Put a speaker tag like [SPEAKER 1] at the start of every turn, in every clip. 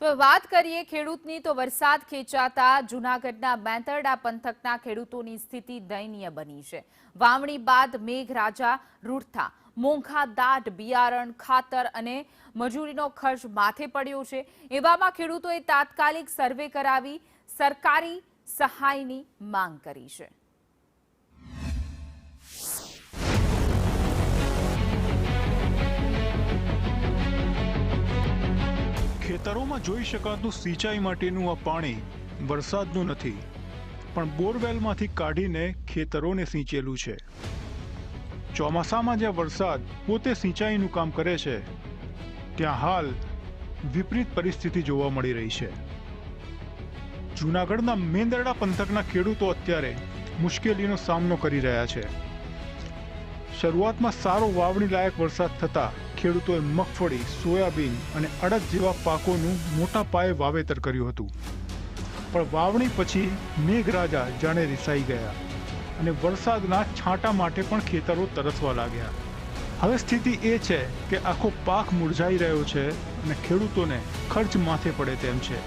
[SPEAKER 1] તો વાત કરીએ ખેડૂતની તો વરસાદ ખેંચાતા જૂનાગઢના મેંદરડા પંથકના ખેડૂતોની સ્થિતિ દયનીય બની છે। વાવણી બાદ મેઘરાજા રૂઠતા મોંઘા દાટ બિયારણ ખાતર અને મજૂરીનો ખર્ચ માથે પડ્યો છે। એવામાં ખેડૂતોએ તાત્કાલિક સર્વે કરાવી સરકારી સહાયની માંગ કરી છે।
[SPEAKER 2] ખેતરોમાં જોઈ શકાતું સિંચાઈ માટેનું આ પાણી વરસાદનું નથી, પણ બોરવેલમાંથી કાઢીને ખેતરોને સિંચેલું છે। ચોમાસામાં જ્યાં વરસાદ પોતે સિંચાઈનું કામ કરે છે, ત્યાં હાલ વિપરીત પરિસ્થિતિ જોવા મળી રહી છે। જૂનાગઢના મેંદરડા પંથકના ખેડૂતો અત્યારે મુશ્કેલીનો સામનો કરી રહ્યા છે। શરૂઆતમાં સારો વાવણી લાયક વરસાદ થતાં ખેડૂતોએ મગફળી, સોયાબીન અને અડદ જેવા પાકોનું મોટા પાયે વાવેતર કર્યું હતું, પણ વાવણી પછી મેઘરાજા જાણે રિસાઈ ગયા અને વરસાદના છાંટા માટે પણ ખેતરો તરસવા લાગ્યા। હવે સ્થિતિ એ છે કે આખો પાક મુરઝાઈ રહ્યો છે અને ખેડૂતોને ખર્ચ માથે પડે તેમ છે।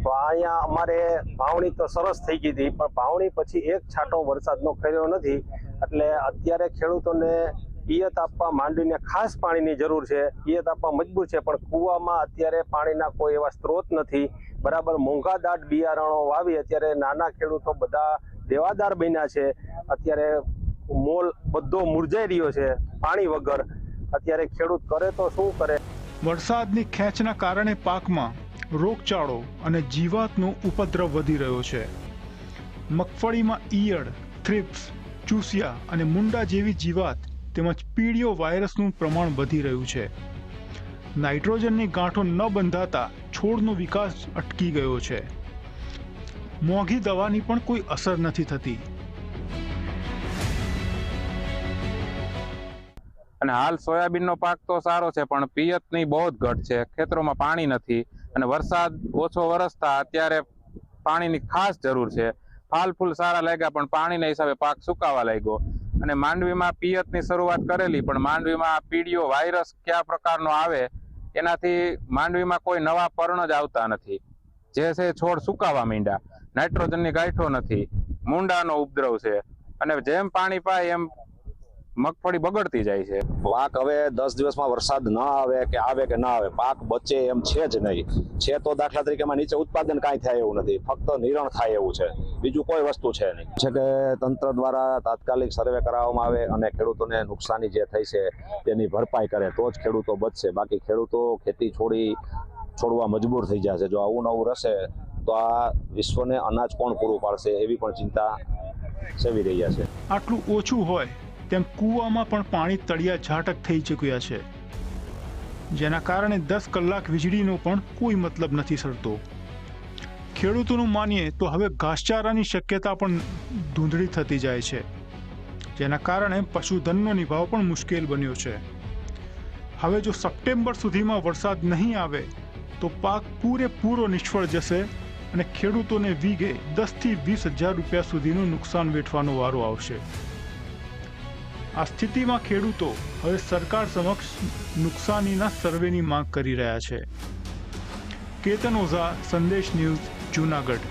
[SPEAKER 3] તો અહીંયા અમારે વાવણી તો સરસ થઈ ગઈ હતી, પણ વાવણી પછી એક છાંટો વરસાદનો કર્યો નથી, એટલે અત્યારે ખેડૂતોને પિયત આપવા માંડવીને ખાસ પાણીની જરૂર છે। પિયત આપવા મજબૂર છે, પણ કૂવામાં અત્યારે પાણીના કોઈ એવા સ્ત્રોત નથી। બરાબર મોંઘા દાટ બિયારણો વાવી અત્યારે નાના ખેડૂતો બધા દેવાદાર બન્યા છે। અત્યારે મોલ બધો મુરઝાઈ રહ્યો છે પાણી વગર। અત્યારે ખેડૂત કરે તો શું કરે?
[SPEAKER 2] વરસાદની ખેંચના કારણે પાકમાં રોગચાળો અને જીવાતનો ઉપદ્રવ વધી રહ્યો છે। મગફળીમાં ઈયળ, થ્રિપ્સ, ચૂસિયા અને મુંડા જેવી જીવાત તેમજ પીળીઓ વાયરસનું પ્રમાણ વધી રહ્યું છે। નાઇટ્રોજનની ગાંઠો ન બંધાતા છોડનો વિકાસ અટકી ગયો છે। મોંઘી દવાની પણ કોઈ અસર નથી થતી।
[SPEAKER 4] અને હાલ સોયાબીનનો પાક તો સારો છે, પણ પિયતની બહુ જ ઘટ છે। ખેતરોમાં પાણી નથી અને વરસાદ ઓછો વરસતા અત્યારે પાણીની ખાસ જરૂર છે। ફાલ ફૂલ સારા લાગ્યા, પણ પાણીના હિસાબે પાક સુકાવા લાગ્યો અને માંડવીમાં પિયતની શરૂઆત કરેલી, પણ માંડવીમાં પીળીઓ વાયરસ કયા પ્રકારનો આવે એનાથી માંડવીમાં કોઈ નવા પર્ણ જ આવતા નથી। જે છે છોડ સુકાવા માંડ્યા, નાઇટ્રોજનની ગાંઠો નથી, મૂંડાનો ઉપદ્રવ છે અને જેમ પાણી પાય એમ મગફળી બગડતી જાય છે।
[SPEAKER 5] પાક હવે 10 દિવસમાં વરસાદ ન આવે કે ના આવે, પાક બચે એમ છે જ નહીં। છે તો દાખલા તરીકેમાં નીચે ઉત્પાદન કાંઈ થાય એવું નથી, ફક્ત નિરણ થાય એવું છે, બીજું કોઈ વસ્તુ છે નહીં। છે કે તંત્ર દ્વારા તાત્કાલિક સર્વે કરાવવામાં આવે અને ખેડૂતોને નુકસાની જે થઈ છે તેની ભરપાઈ કરે તો જ ખેડૂતો બચશે, બાકી ખેડૂતો ખેતી છોડવા મજબૂર થઈ જશે। જો આવું નવું રહેશે તો આ વિશ્વને અનાજ કોણ પૂરું પાડશે એવી પણ ચિંતા સેવી રહ્યા છે।
[SPEAKER 2] આટલું ઓછું હોય તેમ કૂવામાં પણ પાણી તળિયા ઝાટક થઈ ચૂક્યા છે, જેના કારણે 10 કલાક વીજળીનો પણ કોઈ મતલબ નથી સરતો। ખેડૂતોનું માનીએ તો હવે ઘાસચારાની શક્યતા પણ ધૂંધળી થતી જાય છે, જેના કારણે પશુધનનો નિભાવ પણ મુશ્કેલ બન્યો છે। હવે જો સપ્ટેમ્બર સુધીમાં વરસાદ નહીં આવે તો પાક પૂરેપૂરો નિષ્ફળ જશે અને ખેડૂતોને વીઘે 10 થી 20 હજાર રૂપિયા સુધીનું નુકસાન વેઠવાનો વારો આવશે। આ સ્થિતિમાં ખેડૂતો હવે સરકાર સમક્ષ નુકસાનીના સર્વેની માંગ કરી રહ્યા છે। કેતન ઓઝા, સંદેશ ન્યૂઝ, જૂનાગઢ।